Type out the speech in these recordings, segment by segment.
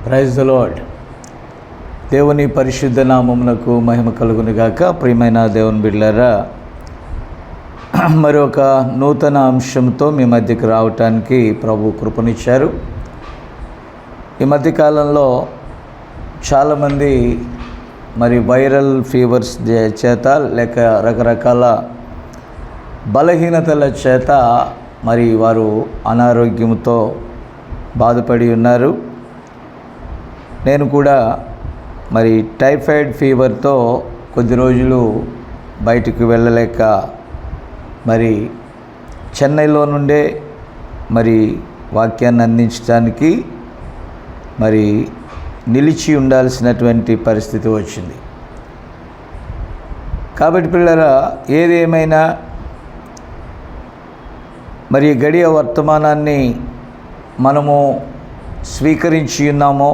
Praise the lord. దేవుని పరిశుద్ధ నామమునకు మహిమ కలుగును గాక. ప్రియమైన దేవుని బిడ్డలారా, మరొక నూతన అంశంతో మీ మధ్యకు రావటానికి ప్రభు కృపనిచ్చారు. ఈ మధ్యకాలంలో చాలామంది వైరల్ ఫీవర్స్ చేత లేక రకరకాల బలహీనతల చేత వారు అనారోగ్యంతో బాధపడి ఉన్నారు. నేను కూడా టైఫాయిడ్ ఫీవర్తో కొద్ది రోజులు బయటికి వెళ్ళలేక చెన్నైలో నుండే వాక్యాన్ని అందించడానికి నిలిచి ఉండాల్సినటువంటి పరిస్థితి వచ్చింది. కాబట్టి పిల్లరా, ఏదేమైనా గడియ వర్తమానాన్ని మనము స్వీకరించి ఉన్నామో,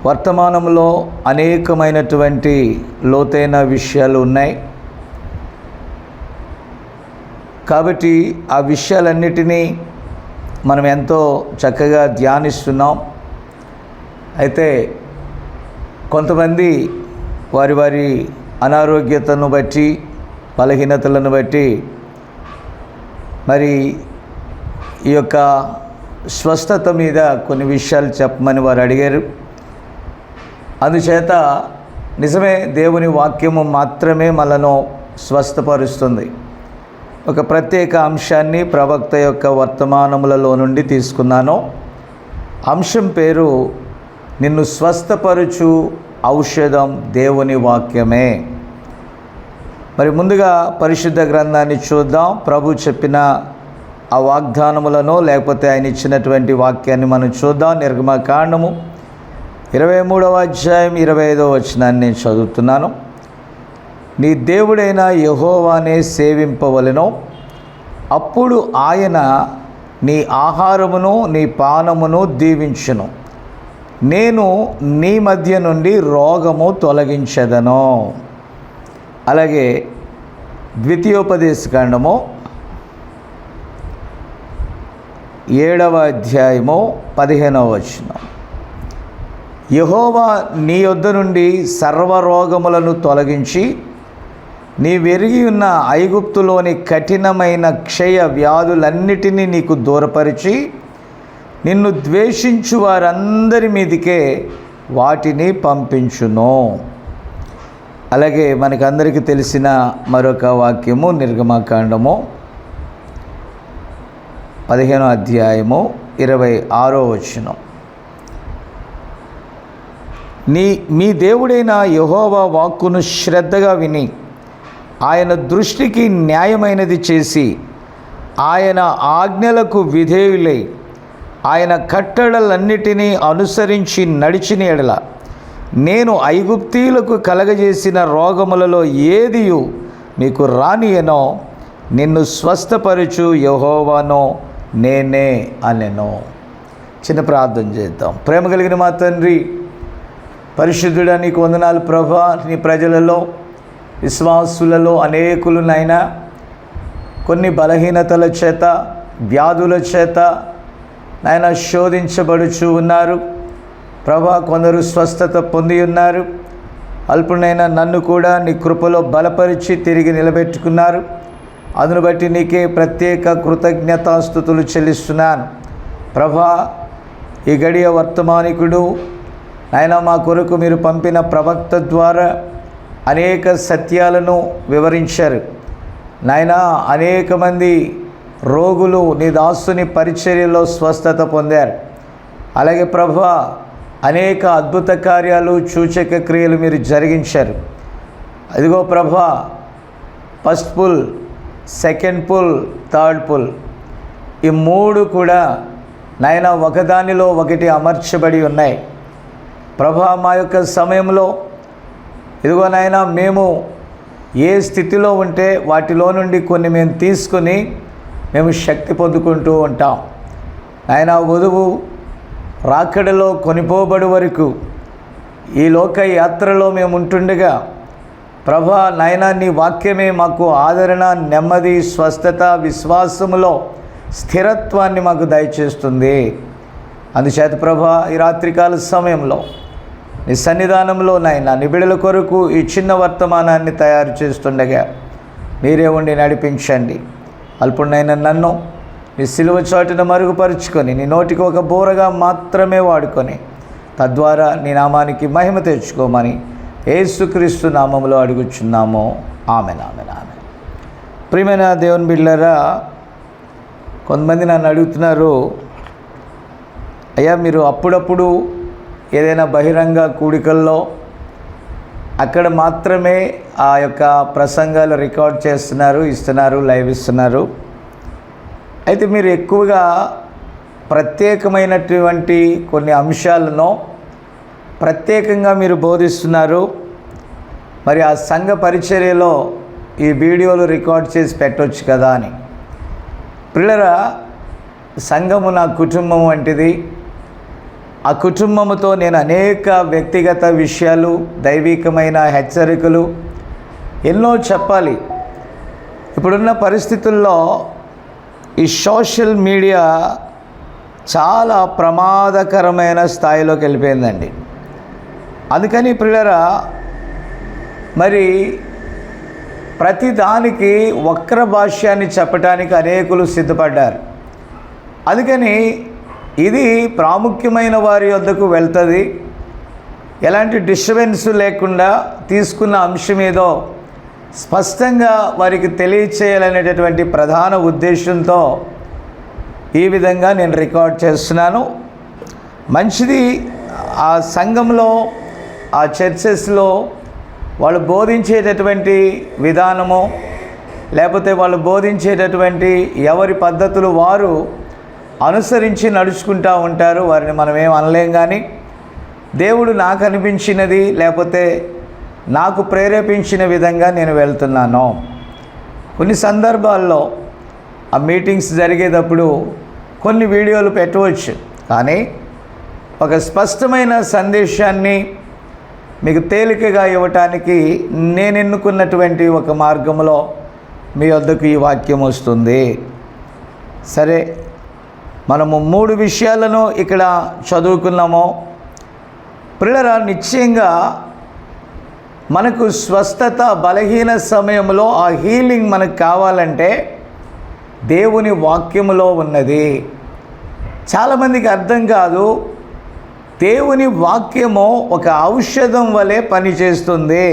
వర్తమానంలో అనేకమైనటువంటి లోతైన విషయాలు ఉన్నాయి. కాబట్టి ఆ విషయాలన్నిటినీ మనం ఎంతో చక్కగా ధ్యానిస్తున్నాం. అయితే కొంతమంది వారి వారి అనారోగ్యతను బట్టి, బలహీనతలను బట్టి ఈ యొక్క స్వస్థత మీద కొన్ని విషయాలు చెప్పమని వారు అడిగారు. అందుచేత నిజమే, దేవుని వాక్యము మాత్రమే మనను స్వస్థపరుస్తుంది. ఒక ప్రత్యేక అంశాన్ని ప్రవక్త యొక్క వర్తమానములలో నుండి తీసుకున్నాను. అంశం పేరు నిన్ను స్వస్థపరుచు ఔషధం దేవుని వాక్యమే. ముందుగా పరిశుద్ధ గ్రంథాన్ని చూద్దాం. ప్రభు చెప్పిన ఆ వాగ్దానములను లేకపోతే ఆయన ఇచ్చినటువంటి వాక్యాన్ని మనం చూద్దాం. నిర్గమకాండము 23వ అధ్యాయం 25వ వచనాన్ని నేను చదువుతున్నాను. నీ దేవుడైన యెహోవానే సేవింపవలెను, అప్పుడు ఆయన నీ ఆహారమును నీ పానమును దీవించును, నేను నీ మధ్య నుండి రోగము తొలగించెదను. అలాగే ద్వితీయోపదేశకాండము 7వ అధ్యాయము 15వ వచనం. యెహోవా నీ యొద్ద నుండి సర్వరోగములను తొలగించి నీ వెరిగి ఉన్న ఐగుప్తులోని కఠినమైన క్షయ వ్యాధులన్నిటినీ నీకు దూరపరిచి నిన్ను ద్వేషించు వారందరి మీదికే వాటిని పంపించును. అలాగే మనకందరికీ తెలిసిన మరొక వాక్యము నిర్గమకాండము 15వ అధ్యాయము 26వ వచనం. మీ దేవుడైన యెహోవా వాక్కును శ్రద్ధగా విని ఆయన దృష్టికి న్యాయమైనది చేసి ఆయన ఆజ్ఞలకు విధేయులై ఆయన కట్టడలన్నిటినీ అనుసరించి నడిచిన ఎడల నేను ఐగుప్తీయులకు కలగజేసిన రోగములలో ఏదియు మీకు రానియనో నిన్ను స్వస్థపరచు యెహోవానో నేనే అనెను. చిన్న ప్రార్థన చేద్దాం. ప్రేమ కలిగిన మా తండ్రి, పరిశుద్ధుడా, నీకు వందనాలు ప్రభా. నీ ప్రజలలో, విశ్వాసులలో అనేకులు నాయనా కొన్ని బలహీనతల చేత, వ్యాధుల చేత నాయన శోధించబడుచు ఉన్నారు ప్రభా. కొందరు స్వస్థత పొంది ఉన్నారు. అల్పునైనా నన్ను కూడా నీ కృపలో బలపరిచి తిరిగి నిలబెట్టుకున్నారు. అందును బట్టి నీకే ప్రత్యేక కృతజ్ఞతాస్తుతులు చెల్లిస్తున్నాను ప్రభా. ఈ గడియ వర్తమానికుడు ఆయన మా కొరకు మీరు పంపిన ప్రవక్త ద్వారా అనేక సత్యాలను వివరించారు నాయన. అనేక మంది రోగులు నీ దాసుని పరిచర్యలో స్వస్థత పొందారు. అలాగే ప్రభువా, అనేక అద్భుత కార్యాలు, సూచక క్రియలు మీరు జరిగించారు. అదిగో ప్రభువా, first pull, second pull, third pull, ఈ మూడు కూడా నాయన ఒకదానిలో ఒకటి అమర్చబడి ఉన్నాయి. ప్రభా మా యొక్క సమయంలో ఇదిగో నాయనా మేము ఏ స్థితిలో ఉంటే వాటిలో నుండి కొన్ని మేము తీసుకొని మేము శక్తి పొందుకుంటూ ఉంటాం. నాయన వధువు రాకడలో కొనిపోబడి వరకు ఈ లోక యాత్రలో మేము ఉంటుండగా ప్రభా నాయనా నీ వాక్యమే మాకు ఆదరణ, నెమ్మది, స్వస్థత, విశ్వాసములో స్థిరత్వాన్ని మాకు దయచేస్తుంది. అందుచేత ప్రభా ఈ రాత్రికాల సమయంలో నీ సన్నిధానంలో నాయనా నీ బిడ్డల కొరకు ఈ చిన్న వర్తమానాన్ని తయారు చేస్తుండగా మీరే ఉండి నడిపించండి. అల్పుడైన నన్ను నీ సిలువ చాటున మరుగుపరుచుకొని నీ నోటికి ఒక బోరగా మాత్రమే వాడుకొని తద్వారా నీ నామానికి మహిమ తెచ్చుకోమని యేసుక్రీస్తు నామములో అడుగుచున్నాము. Amen, amen, amen. ప్రియమైన దేవుని బిడ్డలారా, కొంతమంది నన్ను అడుగుతున్నారు, అయ్యా మీరు అప్పుడప్పుడు ఏదైనా బహిరంగ కూడికల్లో అక్కడ మాత్రమే ఆ యొక్క ప్రసంగాలు రికార్డ్ చేస్తున్నారు, ఇస్తున్నారు, లైవ్ ఇస్తున్నారు. అయితే మీరు ఎక్కువగా ప్రత్యేకమైనటువంటి కొన్ని అంశాలను ప్రత్యేకంగా మీరు బోధిస్తున్నారు. మరి ఆ సంఘ పరిచర్యలో ఈ వీడియోలు రికార్డ్ చేసి పెట్టవచ్చు కదా అని. పిల్లరా, సంఘము నా కుటుంబం వంటిది. ఆ కుటుంబముతో నేను అనేక వ్యక్తిగత విషయాలు, దైవికమైన హెచ్చరికలు ఎన్నో చెప్పాలి. ఇప్పుడున్న పరిస్థితుల్లో ఈ సోషల్ మీడియా చాలా ప్రమాదకరమైన స్థాయిలోకి వెళ్ళిపోయిందండి. అందుకని పిల్లరా, మరి ప్రతిదానికి వక్ర భాష్యాన్ని చెప్పడానికి అనేకులు సిద్ధపడ్డారు. అందుకని ఇది ప్రాముఖ్యమైన వారి వద్దకు వెళ్తుంది. ఎలాంటి డిస్టర్బెన్స్ లేకుండా తీసుకున్న అంశం ఏదో స్పష్టంగా వారికి తెలియచేయాలనేటటువంటి ప్రధాన ఉద్దేశంతో ఈ విధంగా నేను రికార్డ్ చేస్తున్నాను. మంచిది. ఆ సంఘంలో, ఆ చర్చెస్లో వాళ్ళు బోధించేటటువంటి విధానము, లేకపోతే వాళ్ళు బోధించేటటువంటి ఎవరి పద్ధతులు వారు అనుసరించి నడుచుకుంటూ ఉంటారు. వారిని మనం ఏం అనలేం. కానీ దేవుడు నాకు అనిపించినది, లేకపోతే నాకు ప్రేరేపించిన విధంగా నేను వెళ్తున్నాను. కొన్ని సందర్భాల్లో ఆ మీటింగ్స్ జరిగేటప్పుడు కొన్ని వీడియోలు పెట్టవచ్చు, కానీ ఒక స్పష్టమైన సందేశాన్ని మీకు తేలికగా ఇవ్వటానికి నేను ఎన్నుకున్నటువంటి ఒక మార్గంలో మీ వద్దకు ఈ వాక్యం వస్తుంది. సరే, మనము 3 విషయాలను ఇక్కడ చదువుకున్నాము. పిల్లరా, నిశ్చయంగా మనకు స్వస్థత, బలహీన సమయంలో ఆ హీలింగ్ మనకు కావాలంటే దేవుని వాక్యములో ఉన్నది. చాలామందికి అర్థం కాదు. దేవుని వాక్యము ఒక ఔషధం వలె పనిచేస్తుంది.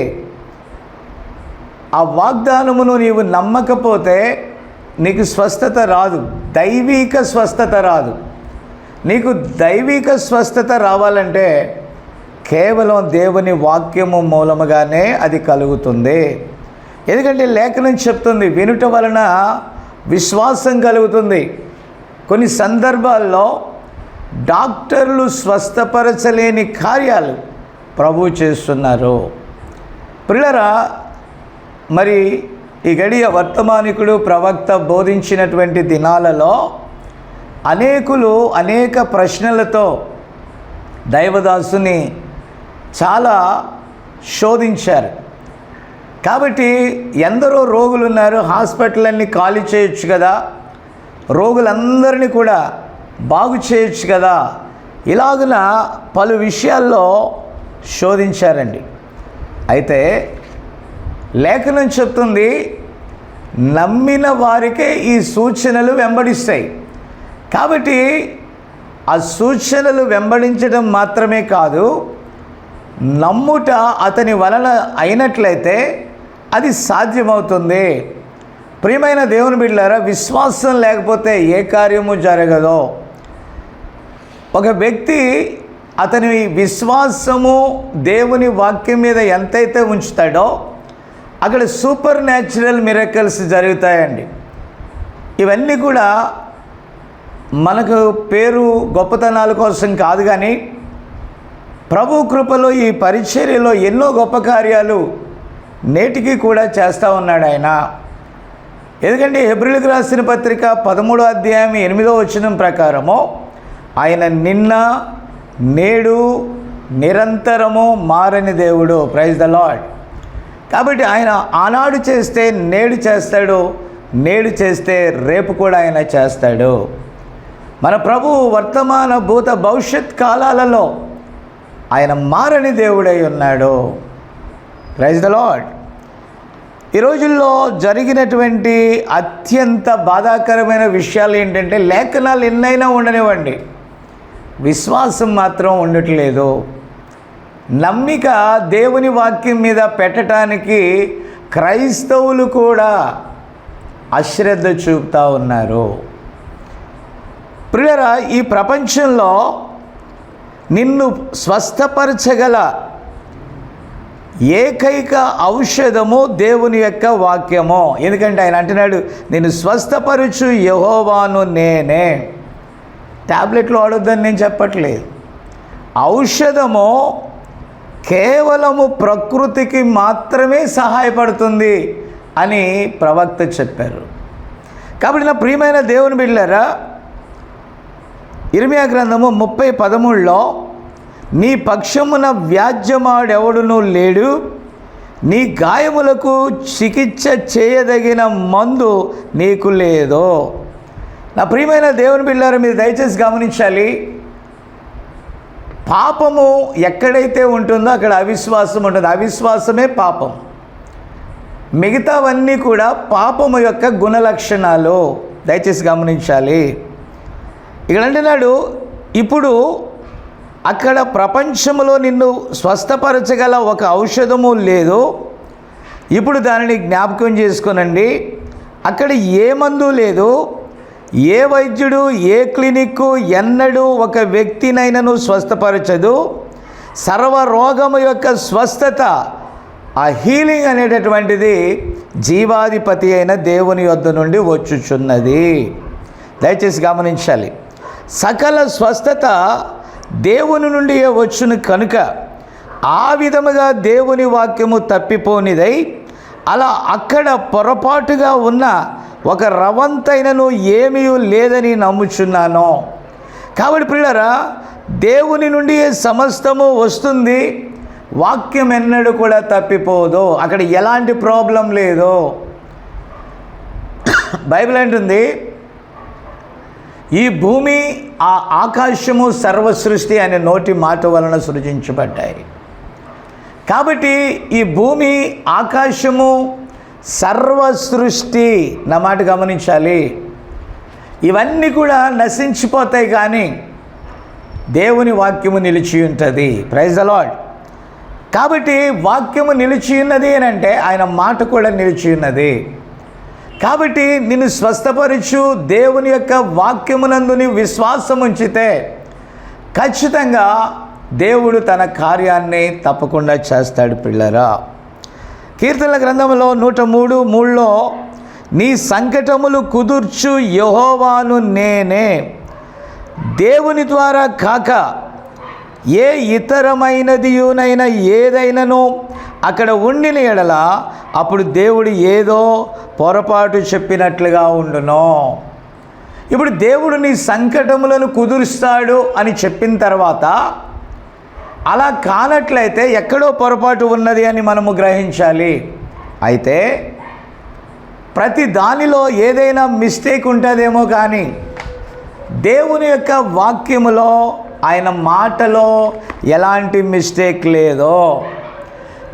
ఆ వాగ్దానమును నీవు నమ్మకపోతే నీకు స్వస్థత రాదు, దైవిక స్వస్థత రాదు. నీకు దైవిక స్వస్థత రావాలంటే కేవలం దేవుని వాక్యము మూలముగానే అది కలుగుతుంది. ఎందుకంటే లేఖనం చెప్తుంది, వినుట వలన విశ్వాసం కలుగుతుంది. కొన్ని సందర్భాల్లో డాక్టర్లు స్వస్థపరచలేని కార్యాలు ప్రభువు చేస్తున్నారు. పిల్లరా, మరి ఈ గడియ వర్తమానికుడు, ప్రవక్త బోధించినటువంటి దినాలలో అనేకులు అనేక ప్రశ్నలతో దైవదాసుని చాలా శోధించారు. కాబట్టి ఎందరో రోగులు ఉన్నారు, హాస్పిటల్ అన్ని ఖాళీ చేయొచ్చు కదా, రోగులందరినీ కూడా బాగు చేయొచ్చు కదా, ఇలాగున పలు విషయాల్లో శోధించారండి. అయితే లేఖనం చెప్తుంది, నమ్మిన వారికే ఈ సూచనలు వెంబడిస్తాయి. కాబట్టి ఆ సూచనలు వెంబడించడం మాత్రమే కాదు, నమ్ముట అతని వలన అయినట్లయితే అది సాధ్యమవుతుంది. ప్రియమైన దేవుని బిడ్డలారా, విశ్వాసం లేకపోతే ఏ కార్యము జరగదో. ఒక వ్యక్తి అతని విశ్వాసము దేవుని వాక్యం మీద ఎంతైతే ఉంచుతాడో అక్కడ సూపర్ న్యాచురల్ మిరకల్స్ జరుగుతాయండి. ఇవన్నీ కూడా మనకు పేరు గొప్పతనాల కోసం కాదు, కానీ ప్రభు కృపలో ఈ పరిచర్యలో ఎన్నో గొప్ప కార్యాలు నేటికి కూడా చేస్తూ ఉన్నాడు ఆయన. ఎందుకంటే హెబ్రీయులకు రాసిన పత్రిక 13వ అధ్యాయం 8వ వచనం ప్రకారము ఆయన నిన్న నేడు నిరంతరము మారని దేవుడు. Praise the lord. కాబట్టి ఆయన ఆనాడు చేస్తే నేడు చేస్తాడు, నేడు చేస్తే రేపు కూడా ఆయన చేస్తాడు. మన ప్రభువు వర్తమాన భూత భవిష్యత్ కాలాలలో ఆయన మారని దేవుడై ఉన్నాడు. Praise the lord. ఈ రోజుల్లో జరిగినటువంటి అత్యంత బాధాకరమైన విషయాలు ఏంటంటే, లేఖనాలు ఎన్నైనా ఉండనివ్వండి, విశ్వాసం మాత్రం ఉండట్లేదు. నమ్మిక దేవుని వాక్యం మీద పెట్టడానికి క్రైస్తవులు కూడా అశ్రద్ధ చూపుతూ ఉన్నారు. ప్రియులారా, ఈ ప్రపంచంలో నిన్ను స్వస్థపరచగల ఏకైక ఔషధము దేవుని యొక్క వాక్యము. ఎందుకంటే ఆయన అంటున్నాడు, నేను స్వస్థపరచు యెహోవాను నేనే. ట్యాబ్లెట్లు వాడొద్దని నేను చెప్పట్లేదు. ఔషధము కేవలము ప్రకృతికి మాత్రమే సహాయపడుతుంది అని ప్రవక్త చెప్పారు. కాబట్టి నా ప్రియమైన దేవుని బిడ్డలారా, ఇర్మియా గ్రంథము 30:13లో నీ పక్షమున వ్యాజ్యమాడెవడునూ లేడు, నీ గాయములకు చికిత్స చేయదగిన మందు నీకు లేదు. నా ప్రియమైన దేవుని బిడ్డలారా, మీరు దయచేసి గమనించాలి. పాపము ఎక్కడైతే ఉంటుందో అక్కడ అవిశ్వాసం ఉంటుంది. అవిశ్వాసమే పాపం. మిగతావన్నీ కూడా పాపము యొక్క గుణలక్షణాలు. దయచేసి గమనించాలి. ఇక్కడ అంటున్నాడు, ఇప్పుడు అక్కడ ప్రపంచంలో నిన్ను స్వస్థపరచగల ఒక ఔషధము లేదు. ఇప్పుడు దానిని జ్ఞాపకం చేసుకోనండి. అక్కడ ఏ మందు లేదు, ఏ వైద్యుడు, ఏ క్లినిక్ ఎన్నడూ ఒక వ్యక్తినైనను స్వస్థపరచదు. సర్వరోగము యొక్క స్వస్థత, ఆ హీలింగ్ అనేటటువంటిది జీవాధిపతి అయిన దేవుని యొద్ద నుండి వచ్చుచున్నది. దయచేసి గమనించాలి. సకల స్వస్థత దేవుని నుండి వచ్చును కనుక ఆ విధముగా దేవుని వాక్యము తప్పిపోనిదై అలా అక్కడ పొరపాటుగా ఉన్న ఒక రవంతైనను ఏమీ లేదని నమ్ముచున్నాను. కాబట్టి ప్రియులారా, దేవుని నుండి సమస్తము వస్తుంది. వాక్యం ఎన్నడూ కూడా తప్పిపోదు. అక్కడ ఎలాంటి ప్రాబ్లం లేదు. బైబిల్ అంటుంది, ఈ భూమి ఆ ఆకాశము సర్వసృష్టి అనే నోటి మాట వలన సృజించబడ్డాయి. కాబట్టి ఈ భూమి, ఆకాశము సర్వసృష్టి. నా మాట గమనించాలి. ఇవన్నీ కూడా నశించిపోతాయి, కానీ దేవుని వాక్యము నిలిచి ఉంటుంది. Praise the lord. కాబట్టి వాక్యము నిలిచి ఉన్నది అని అంటే ఆయన మాట కూడా నిలిచి ఉన్నది. కాబట్టి నిన్ను స్వస్థపరచు దేవుని యొక్క వాక్యమునందు నీ విశ్వాసం ఉంచితే ఖచ్చితంగా దేవుడు తన కార్యాన్ని తప్పకుండా చేస్తాడు. పిల్లరా, కీర్తనల గ్రంథంలో 103:3లో నీ సంకటములు కుదుర్చు యెహోవాను నేనే, దేవుని ద్వారా కాక ఏ ఇతరమైనదియునైనా ఏదైనాను అక్కడ ఉండిన ఎడల అప్పుడు దేవుడు ఏదో పొరపాటు చెప్పినట్లుగా ఉండును. ఇప్పుడు దేవుడు నీ సంకటములను కుదురుస్తాడు అని చెప్పిన తర్వాత అలా కానట్లయితే ఎక్కడో పొరపాటు ఉన్నది అని మనము గ్రహించాలి. అయితే ప్రతి దానిలో ఏదైనా మిస్టేక్ ఉంటుందేమో, కానీ దేవుని యొక్క వాక్యములో, ఆయన మాటలో ఎలాంటి మిస్టేక్ లేదో.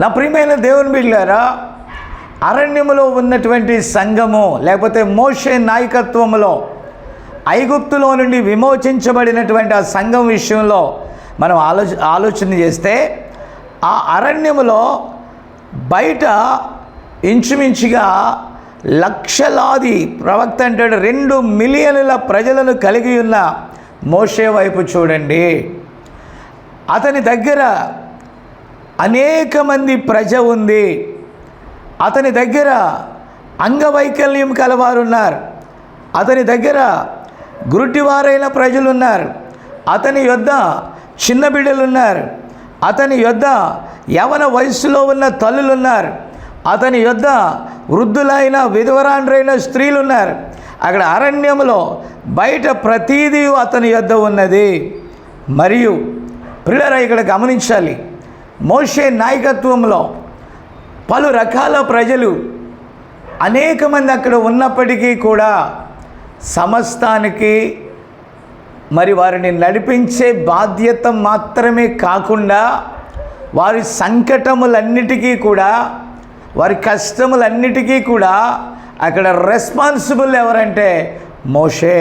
నా ప్రియమైన దేవుని బిడ్డలారా, అరణ్యములో ఉన్నటువంటి సంఘము, లేకపోతే మోషే నాయకత్వములో ఐగుప్తులో నుండి విమోచించబడినటువంటి ఆ సంఘం విషయంలో మనం ఆలోచన చేస్తే, ఆ అరణ్యములో బయట ఇంచుమించుగా లక్షలాది, ప్రవక్త అంటాడు 2 మిలియన్ల ప్రజలను కలిగి ఉన్న మోషే వైపు చూడండి. అతని దగ్గర అనేక మంది ప్రజ ఉంది. అతని దగ్గర అంగవైకల్యం కలవారు ఉన్నారు. అతని దగ్గర గురుటివారైన ప్రజలు ఉన్నారు. అతని యొద్ద చిన్న బిడ్డలు ఉన్నారు. అతని యొద్ద యవన వయస్సులో ఉన్న తల్లులున్నారు, అతని యొద్ద వృద్ధులైన విధవరాండ్రైన స్త్రీలున్నారు. అక్కడ అరణ్యంలో బయట ప్రతీదీ అతని యొద్ద ఉన్నది. మరియు ప్రియులారా, ఇక్కడ గమనించాలి, మోషే నాయకత్వంలో పలు రకాల ప్రజలు అనేక మంది అక్కడ ఉన్నప్పటికీ కూడా సమస్తానికి మరి వారిని నడిపించే బాధ్యత మాత్రమే కాకుండా వారి సంకటములన్నిటికీ కూడా, వారి కష్టములన్నిటికీ కూడా అక్కడ రెస్పాన్సిబుల్ ఎవరంటే మోషే.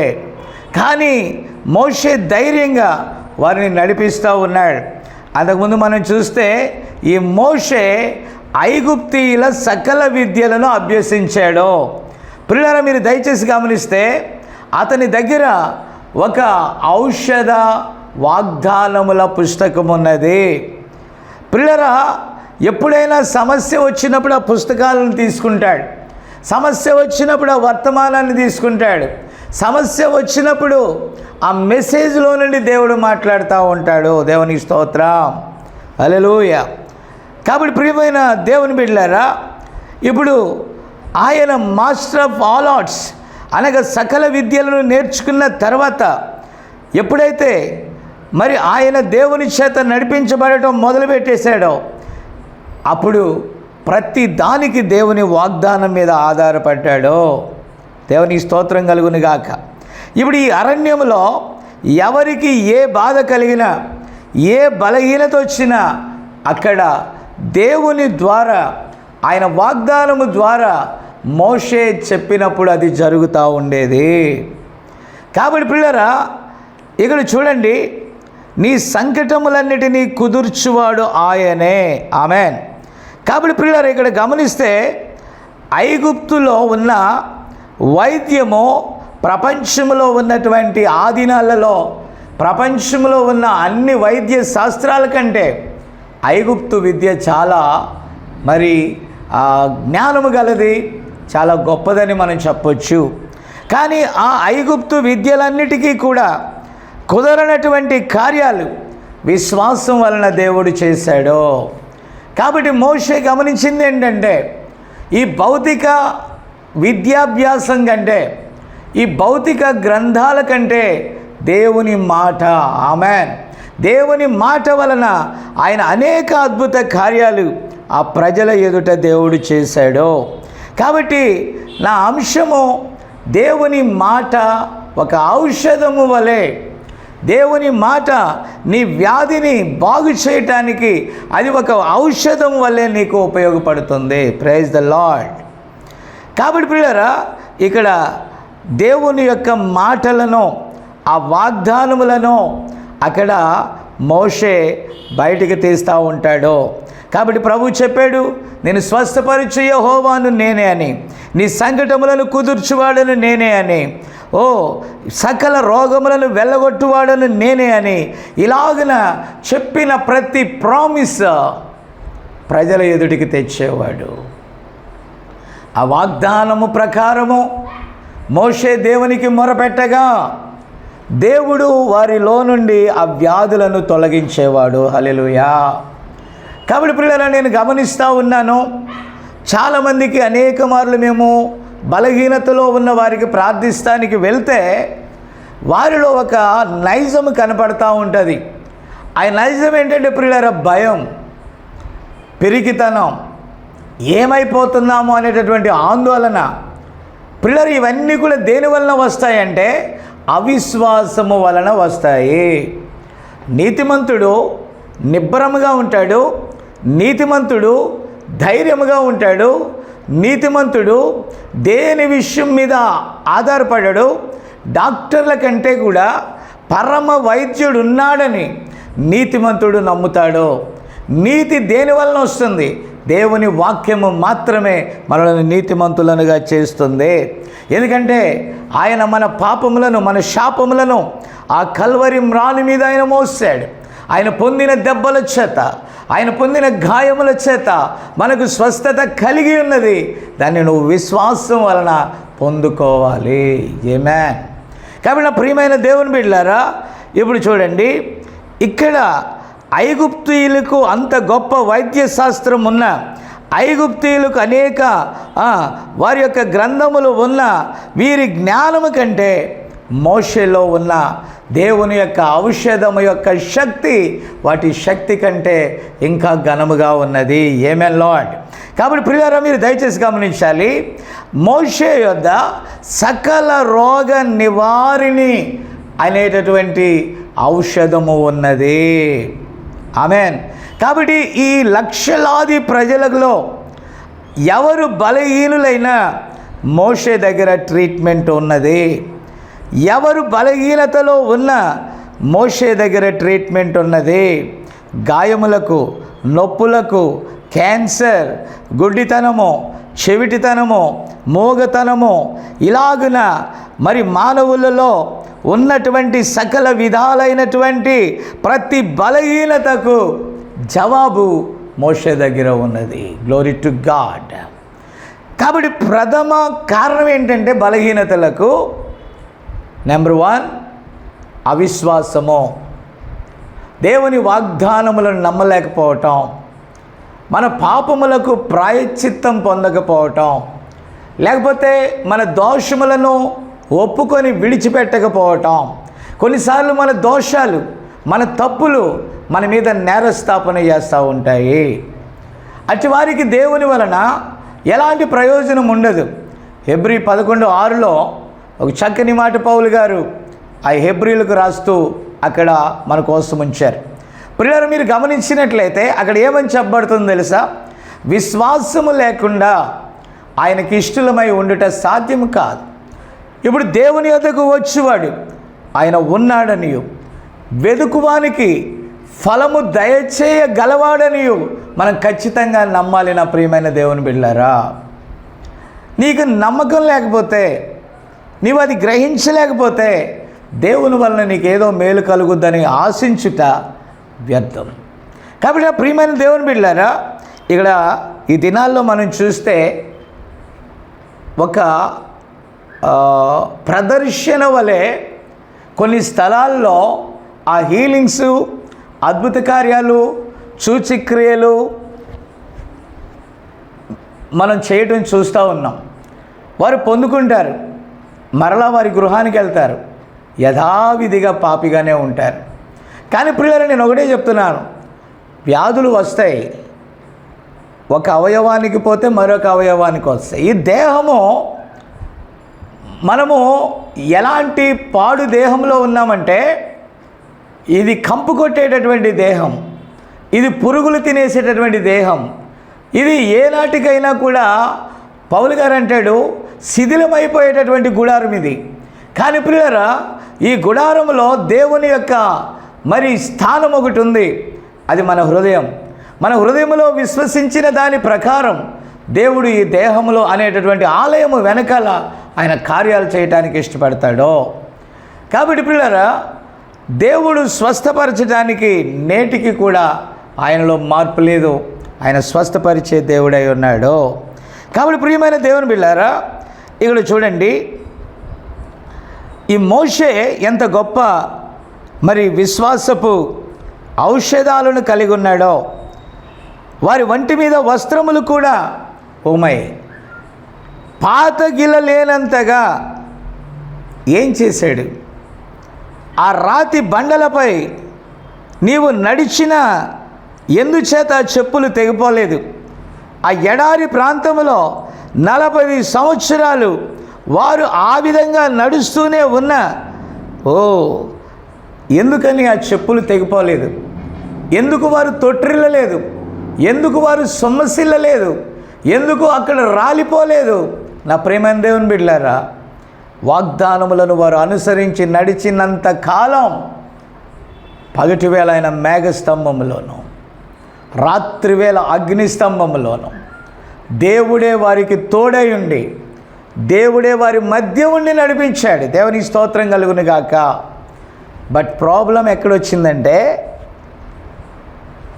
కానీ మోషే ధైర్యంగా వారిని నడిపిస్తూ ఉన్నాడు. అంతకుముందు మనం చూస్తే ఈ మోషే ఐగుప్తీయుల సకల విద్యలను అభ్యసించాడు. ప్రియులారా, మీరు దయచేసి గమనిస్తే అతని దగ్గర ఒక ఔషధ వాగ్దానముల పుస్తకం ఉన్నది. ప్రియులారా, ఎప్పుడైనా సమస్య వచ్చినప్పుడు ఆ పుస్తకాలను తీసుకుంటాడు, సమస్య వచ్చినప్పుడు ఆ వర్తమానాన్ని తీసుకుంటాడు, సమస్య వచ్చినప్పుడు ఆ మెసేజ్లో నుండి దేవుడు మాట్లాడుతూ ఉంటాడు. దేవునికి స్తోత్రం, హల్లెలూయా. కాబట్టి ప్రియమైన దేవుని బిడ్డలారా, ఇప్పుడు ఆయన మాస్టర్ ఆఫ్ ఆల్ ఆర్ట్స్ అనగా సకల విద్యలను నేర్చుకున్న తర్వాత ఎప్పుడైతే మరి ఆయన దేవుని చేత నడిపించబడటం మొదలుపెట్టేశాడో అప్పుడు ప్రతి దానికి దేవుని వాగ్దానం మీద ఆధారపడ్డాడో. దేవునికి స్తోత్రం కలుగును గాక. ఇప్పుడు ఈ అరణ్యంలో ఎవరికి ఏ బాధ కలిగినా, ఏ బలహీనత వచ్చినా అక్కడ దేవుని ద్వారా, ఆయన వాగ్దానము ద్వారా మోషే చెప్పినప్పుడు అది జరుగుతూ ఉండేది. కాబట్టి పిల్లరా, ఇక్కడ చూడండి, నీ సంకటములన్నిటినీ కుదుర్చువాడు ఆయనే. ఆమెన్. కాబట్టి పిల్లరా, ఇక్కడ గమనిస్తే ఐగుప్తులో ఉన్న వైద్యము ప్రపంచంలో ఉన్నటువంటి ఆ దినాలలో ప్రపంచంలో ఉన్న అన్ని వైద్య శాస్త్రాల కంటే ఐగుప్తు విద్య చాలా మరి జ్ఞానము గలది, చాలా గొప్పదని మనం చెప్పొచ్చు. కానీ ఆ ఐగుప్తు విద్యలన్నిటికీ కూడా కుదరనటువంటి కార్యాలు విశ్వాసం వలన దేవుడు చేశాడు. కాబట్టి మోషే గమనించింది ఏంటంటే, ఈ భౌతిక విద్యాభ్యాసం కంటే, ఈ భౌతిక గ్రంథాల కంటే దేవుని మాట, ఆమెన్, దేవుని మాట వలన ఆయన అనేక అద్భుత కార్యాలు ఆ ప్రజల ఎదుట దేవుడు చేశాడు. కాబట్టి నా అంశము, దేవుని మాట ఒక ఔషధము వలె, దేవుని మాట నీ వ్యాధిని బాగు చేయటానికి అది ఒక ఔషధం వల్లే నీకు ఉపయోగపడుతుంది. Praise the lord. కాబట్టి ప్రియులారా, ఇక్కడ దేవుని యొక్క మాటలను, ఆ వాగ్దానములను అక్కడ మోషే బయటికి తీస్తూ ఉంటాడు. కాబట్టి ప్రభు చెప్పాడు, నేను స్వస్థపరిచే యెహోవాను నేనే అని, నీ సంకటములను కుదుర్చువాడను నేనే అని, ఓ సకల రోగములను వెళ్ళగొట్టువాడను నేనే అని, ఇలాగున చెప్పిన ప్రతి ప్రామిస్ ప్రజల ఎదుటికి తెచ్చేవాడు. ఆ వాగ్దానము ప్రకారము మోషే దేవునికి మొరపెట్టగా దేవుడు వారిలో నుండి ఆ వ్యాధులను తొలగించేవాడు. హల్లెలూయా. కాబట్టి ప్రియులారా, నేను గమనిస్తూ ఉన్నాను, చాలామందికి అనేక మార్లు మేము బలహీనతలో ఉన్న వారికి ప్రార్థిస్తానికి వెళ్తే వారిలో ఒక నైజం కనపడతా ఉంటుంది. ఆ నైజం ఏంటంటే ప్రియులారా, భయం, పిరికితనం, ఏమైపోతున్నామో అనేటటువంటి ఆందోళన. ప్రియులారా, ఇవన్నీ కూడా దేని వలన వస్తాయంటే అవిశ్వాసము వలన వస్తాయి. నీతిమంతుడు నిబ్బరముగా ఉంటాడు, నీతిమంతుడు ధైర్యముగా ఉంటాడు, నీతిమంతుడు దేని విషయం మీద ఆధారపడాడు. డాక్టర్ల కంటే కూడా పరమ వైద్యుడు ఉన్నాడని నీతిమంతుడు నమ్ముతాడు. నీతి దేని వలన వస్తుంది? దేవుని వాక్యము మాత్రమే మనల్ని నీతిమంతులనుగా చేస్తుంది. ఎందుకంటే ఆయన మన పాపములను, మన శాపములను ఆ కల్వరి మ్రాను మీద ఆయన మోసాడు. ఆయన పొందిన దెబ్బల చేత, ఆయన పొందిన గాయముల చేత మనకు స్వస్థత కలిగి ఉన్నది. దాన్ని నువ్వు విశ్వాసం వలన పొందుకోవాలి. ఆమేన్. కాబట్టి నా ప్రియమైన దేవుని బిడ్డలారా, ఇప్పుడు చూడండి, ఇక్కడ ఐగుప్తీయులకు అంత గొప్ప వైద్య శాస్త్రం ఉన్న, ఐగుప్తీయులకు అనేక వారి యొక్క గ్రంథములు ఉన్న వీరి జ్ఞానము కంటే మోషేలో ఉన్న దేవుని యొక్క ఔషధము యొక్క శక్తి వాటి శక్తి కంటే ఇంకా ఘనముగా ఉన్నది. ఆమేన్ లార్డ్. కాబట్టి ప్రియులారా, మీరు దయచేసి గమనించాలి, మోషే యొద్ద సకల రోగ నివారిణి అనేటటువంటి ఔషధము ఉన్నది. ఆమేన్. కాబట్టి ఈ లక్షలాది ప్రజలలో ఎవరు బలహీనులైనా మోషే దగ్గర ట్రీట్మెంట్ ఉన్నది. ఎవరు బలహీనతలో ఉన్న మోషే దగ్గర ట్రీట్మెంట్ ఉన్నది. గాయములకు, నొప్పులకు, క్యాన్సర్, గుడ్డితనము, చెవిటితనము, మూగతనము, ఇలాగున మరి మానవులలో ఉన్నటువంటి సకల విధాలైనటువంటి ప్రతి బలహీనతకు జవాబు మోషే దగ్గర ఉన్నది. Glory to God. కాబట్టి ప్రథమ కారణం ఏంటంటే బలహీనతలకు నెంబర్ 1 అవిశ్వాసము, దేవుని వాగ్దానములను నమ్మలేకపోవటం, మన పాపములకు ప్రాయశ్చిత్తం పొందకపోవటం, లేకపోతే మన దోషములను ఒప్పుకొని విడిచిపెట్టకపోవటం. కొన్నిసార్లు మన దోషాలు, మన తప్పులు మన మీద నేరస్థాపన చేస్తూ ఉంటాయి. అటు వారికి దేవుని వలన ఎలాంటి ప్రయోజనం ఉండదు. హెబ్రీ 11:6లో ఒక చక్కని మాట పౌలు గారు ఆ హెబ్రీలకు రాస్తూ అక్కడ మన కోసం ఉంచారు. ప్రియులారా, మీరు గమనించినట్లయితే అక్కడ ఏమని చెప్పబడుతుందో తెలుసా? విశ్వాసము లేకుండా ఆయనకి ఇష్టలమై ఉండుట సాధ్యం కాదు. ఇప్పుడు దేవుని యొద్దకు వచ్చేవాడు ఆయన ఉన్నాడనియు, వెదుకువానికి ఫలము దయచేయగలవాడనియు మనం ఖచ్చితంగా నమ్మాలి. నా ప్రియమైన దేవుని బిడ్డలారా, నీకు నమ్మకం లేకపోతే, నీవు అది గ్రహించలేకపోతే దేవుని వలన నీకేదో మేలు కలుగుద్దని ఆశించుట వ్యర్థం. కాబట్టి నా ప్రియమైన దేవుని బిడ్డలారా, ఇక్కడ ఈ దినాల్లో మనం చూస్తే ఒక ప్రదర్శన వలె కొన్ని స్థలాల్లో ఆ హీలింగ్స్, అద్భుత కార్యాలు, సూచక్రియలు మనం చేయడం చూస్తూ ఉన్నాం. వారు పొందుకుంటారు, మరలా వారి గృహానికి వెళ్తారు, యథావిధిగా పాపిగానే ఉంటారు. కానీ ప్రియులారా, నేను ఒకటే చెప్తున్నాను, వ్యాధులు వస్తాయి, ఒక అవయవానికి పోతే మరొక అవయవానికి వస్తాయి. ఈ దేహము, మనము ఎలాంటి పాడు దేహంలో ఉన్నామంటే, ఇది కంపు కొట్టేటటువంటి దేహం, ఇది పురుగులు తినేసేటటువంటి దేహం, ఇది ఏనాటికైనా కూడా పౌలు గారు అంటాడు శిథిలమైపోయేటటువంటి గుడారం ఇది. కానీ ప్రియులారా, ఈ గుడారంలో దేవుని యొక్క మరి స్థానం ఒకటి ఉంది, అది మన హృదయం. మన హృదయంలో విశ్వసించిన దాని ప్రకారం దేవుడు ఈ దేహంలో అనేటటువంటి ఆలయము వెనకాల ఆయన కార్యాలు చేయడానికి ఇష్టపడతాడో. కాబట్టి ప్రియులారా, దేవుడు స్వస్థపరచడానికి నేటికి కూడా ఆయనలో మార్పు లేదు, ఆయన స్వస్థపరిచే దేవుడై ఉన్నాడు. కాబట్టి ప్రియమైన దేవుని బిడ్డలారా, ఇక్కడ చూడండి, ఈ మోషే ఎంత గొప్ప మరి విశ్వాసపు ఔషధాలను కలిగి ఉన్నాడో. వారి వంటి మీద వస్త్రములు కూడా పాతగిలలేనంతగా ఏం చేశాడు? ఆ రాతి బండలపై నీవు నడిచిన ఎందుచేత చెప్పులు తెగిపోలేదు? ఆ ఎడారి ప్రాంతంలో 40 సంవత్సరాలు వారు ఆ విధంగా నడుస్తూనే ఉన్న ఎందుకని ఆ చెప్పులు తెగిపోలేదు? ఎందుకు వారు తొట్టిల్లలేదు? ఎందుకు వారు సొమ్మసిల్లలేదు? ఎందుకు అక్కడ రాలిపోలేదు? నా ప్రియమైన దేవుని బిడ్డలారా, వాగ్దానములను వారు అనుసరించి నడిచినంత కాలం పగటివేళ ఆయన మేఘస్తంభములోను, రాత్రివేళ అగ్నిస్తంభములోను దేవుడే వారికి తోడై ఉండి, దేవుడే వారి మధ్య ఉండి నడిపించాడు. దేవునికి స్తోత్రం కలుగును గాక. బట్ ప్రాబ్లం ఎక్కడొచ్చిందంటే,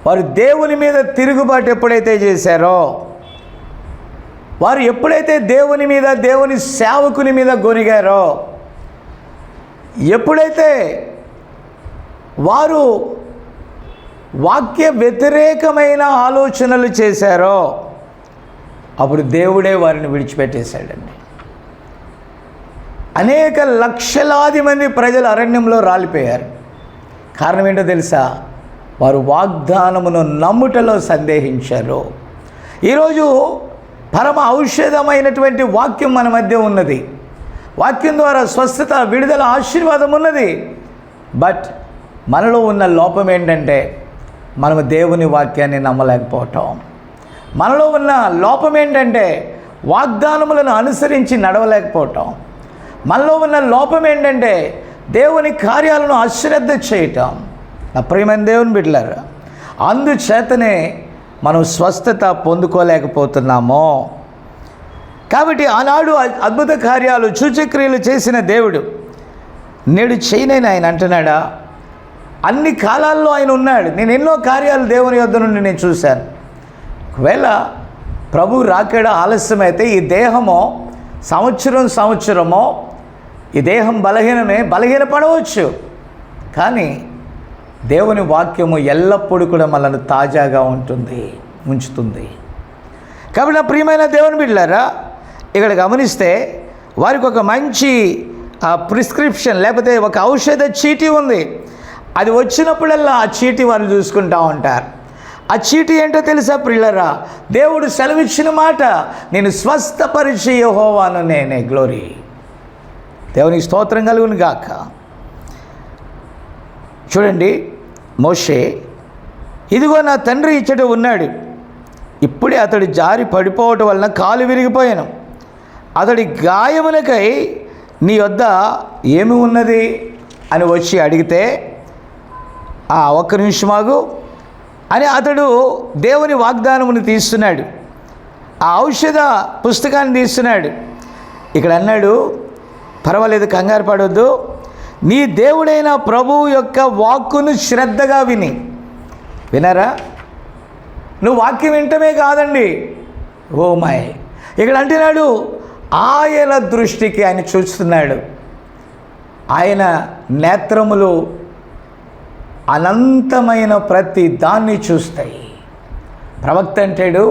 వారు దేవుని మీద తిరుగుబాటు ఎప్పుడైతే చేశారో, వారు ఎప్పుడైతే దేవుని మీద, దేవుని సేవకుని మీద గొనిగారో, ఎప్పుడైతే వారు వాక్య వ్యతిరేకమైన ఆలోచనలు చేశారో అప్పుడు దేవుడే వారిని విడిచిపెట్టేశాడండి. అనేక లక్షలాది మంది ప్రజలు అరణ్యంలో రాలిపోయారు. కారణం ఏంటో తెలుసా? వారు వాగ్దానమును నమ్ముటలో సందేహించారు. ఈరోజు పరమ ఔషధమైనటువంటి వాక్యం మన మధ్య ఉన్నది. వాక్యం ద్వారా స్వస్థత, విడుదల, ఆశీర్వాదం ఉన్నది. బట్ మనలో ఉన్న లోపం ఏంటంటే మనము దేవుని వాక్యాన్ని నమ్మలేకపోవటం. మనలో ఉన్న లోపం ఏంటంటే వాగ్దానములను అనుసరించి నడవలేకపోవటం. మనలో ఉన్న లోపం ఏంటంటే దేవుని కార్యాలను అశ్రద్ధ చేయటం. నా ప్రియమైన దేవుని బిడ్డలారా, అందుచేతనే మనం స్వస్థత పొందుకోలేకపోతున్నాము. కాబట్టి ఆనాడు అద్భుత కార్యాలు, సూచక్రియలు చేసిన దేవుడు నేడు చేయనని ఆయన అంటున్నాడా? అన్ని కాలాల్లో ఆయన ఉన్నాడు. నేను ఎన్నో కార్యాలు దేవుని యొద్ద నుండి నేను చూశాను. ఒకవేళ ప్రభు రాకడ ఆలస్యమైతే ఈ దేహము సంవత్సరమో ఈ దేహం బలహీనపడవచ్చు. కానీ దేవుని వాక్యము ఎల్లప్పుడూ కూడా మనల్ని తాజాగా ఉంచుతుంది. కాబట్టి నా ప్రియమైన దేవుని బిడ్డలారా, ఇక్కడ గమనిస్తే వారికి ఒక మంచి ప్రిస్క్రిప్షన్ లేకపోతే ఒక ఔషధ చీటీ ఉంది. అది వచ్చినప్పుడల్లా ఆ చీటీ వాళ్ళు చూసుకుంటూ ఉంటారు. ఆ చీటీ ఏంటో తెలుసా ప్రియులారా? దేవుడు సెలవిచ్చిన మాట, నేను స్వస్థపరిచే యెహోవాను నేనే. గ్లోరీ, దేవునికి స్తోత్రం కలుగును గాక. చూడండి, మోషే, ఇదిగో నా తండ్రి ఇచ్చట ఉన్నాడు, ఇప్పుడే అతడు జారి పడిపోవటం వలన కాలు విరిగిపోయాను. అతడి గాయములకై నీ వద్ద ఏమి ఉన్నది అని వచ్చి అడిగితే, ఒక్క నిమిషం ఆగు అని అతడు దేవుని వాగ్దానమును తీస్తున్నాడు. ఆ ఔషధ పుస్తకాన్ని తీస్తున్నాడు. ఇక్కడ అన్నాడు, పర్వాలేదు, కంగారు పడవద్దు, నీ దేవుడైన ప్రభువు యొక్క వాక్కును శ్రద్ధగా వినరా? నువ్వు వాక్యం వింటమే కాదండి, ఓ మై, ఇక్కడ అంటున్నాడు ఆయన దృష్టికి ఆయన చూస్తున్నాడు. ఆయన నేత్రములు అనంతమైన ప్రతి దాన్ని చూస్తాయి. ప్రవక్త అంటాడు,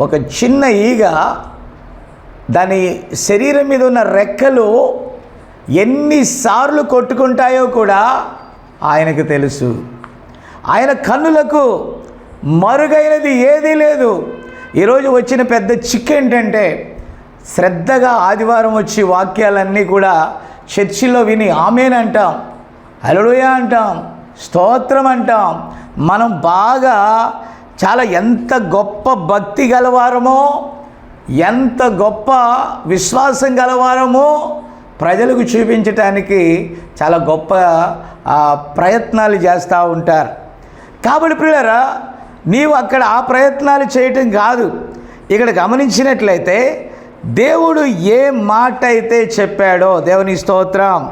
ఒక చిన్న ఈగ దాని శరీరం మీద ఉన్న రెక్కలు ఎన్నిసార్లు కొట్టుకుంటాయో కూడా ఆయనకు తెలుసు. ఆయన కన్నులకు మరుగైనది ఏదీ లేదు. ఈరోజు వచ్చిన పెద్ద చిక్కు ఏంటంటే, శ్రద్ధగా ఆదివారం వచ్చి వాక్యాలన్నీ కూడా చర్చిలో విని ఆమేన్ అంటాం, హల్లెలూయా అంటాం, స్తోత్రం అంటాం. మనం బాగా చాలా ఎంత గొప్ప భక్తి గలవారమో, ఎంత గొప్ప విశ్వాసం గలవారమో ప్రజలకు చూపించటానికి చాలా గొప్ప ప్రయత్నాలు చేస్తూ ఉంటారు. కాబట్టి ప్రియులారా, నీవు అక్కడ ఆ ప్రయత్నాలు చేయటం కాదు. ఇక్కడ గమనించినట్లయితే దేవుడు ఏ మాట అయితే చెప్పాడో, దేవుని స్తోత్రం,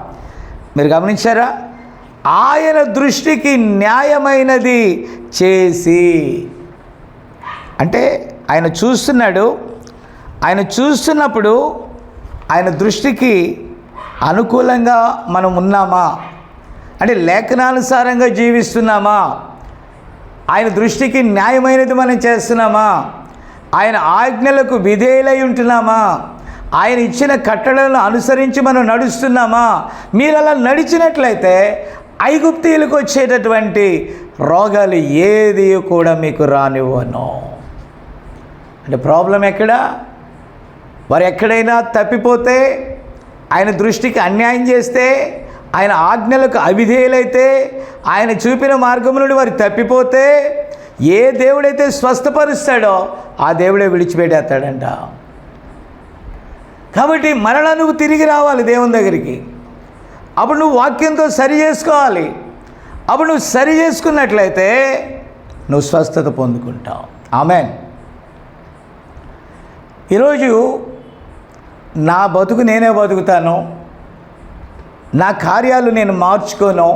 మీరు గమనించారా? ఆయన దృష్టికి న్యాయమైనది చేసి, అంటే ఆయన చూస్తున్నాడు. ఆయన చూస్తున్నప్పుడు ఆయన దృష్టికి అనుకూలంగా మనం ఉన్నామా, అంటే లేఖనానుసారంగా జీవిస్తున్నామా, ఆయన దృష్టికి న్యాయమైనది మనం చేస్తున్నామా, ఆయన ఆజ్ఞలకు విధేయులై ఉంటున్నామా, ఆయన ఇచ్చిన కట్టడలను అనుసరించి మనం నడుస్తున్నామా? మీరు అలా నడిచినట్లయితే ఐగుప్తీయులకు వచ్చేటటువంటి రోగాలు ఏది కూడా మీకు రానివ్వను. అంటే ప్రాబ్లం ఎక్కడ? వారు ఎక్కడైనా తప్పిపోతే, ఆయన దృష్టికి అన్యాయం చేస్తే, ఆయన ఆజ్ఞలకు అవిధేయులైతే, ఆయన చూపిన మార్గం నుండి వారు తప్పిపోతే, ఏ దేవుడైతే స్వస్థపరుస్తాడో ఆ దేవుడే విడిచిపెట్టేస్తాడంట. కాబట్టి మరలా నువ్వు తిరిగి రావాలి దేవుని దగ్గరికి. అప్పుడు నువ్వు వాక్యంతో సరి చేసుకోవాలి. అప్పుడు నువ్వు సరి చేసుకున్నట్లయితే నువ్వు స్వస్థత పొందుకుంటావు. ఆమేన్. ఈరోజు నా బతుకు నేనే బతుకుతాను, నా కార్యాలు నేను మార్చుకోను,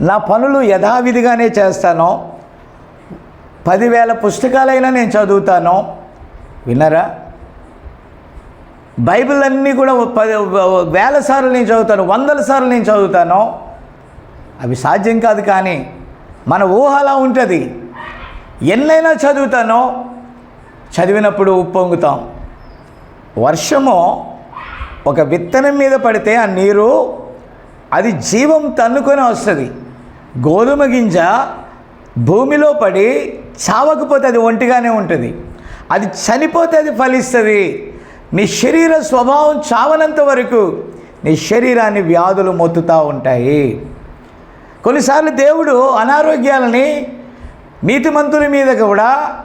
నా పనులు యథావిధిగానే చేస్తాను, 10,000 పుస్తకాలైనా నేను చదువుతాను. విన్నారా? బైబిల్ అన్నీ కూడా 10,000 సార్లు నేను చదువుతాను, 100 సార్లు నేను చదువుతాను. అవి సాధ్యం కాదు. కానీ మన ఊహ అలా ఉంటుంది. ఎన్నైనా చదువుతానో చదివినప్పుడు ఉప్పొంగుతాం. వర్షము ఒక విత్తనం మీద పడితే ఆ నీరు అది జీవం తన్నుకొని వస్తుంది. గోధుమ గింజ భూమిలో పడి చావకపోతే అది ఒంటిగానే ఉంటుంది. అది చనిపోతే అది ఫలిస్తుంది. నీ శరీర స్వభావం చావనంత వరకు నీ శరీరాన్ని వ్యాధులు మొత్తుతూ ఉంటాయి. కొన్నిసార్లు దేవుడు అనారోగ్యాలని నీతిమంతుల మీద కూడా,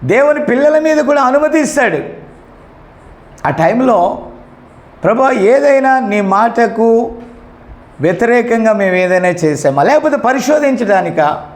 దేవుని పిల్లల మీద కూడా అనుమతిస్తాడు. ఆ టైంలో ప్రభా ఏదైనా నీ మాటకు వ్యతిరేకంగా మేము ఏదైనా చేసామా, లేకపోతే పరిశోధించడానికా,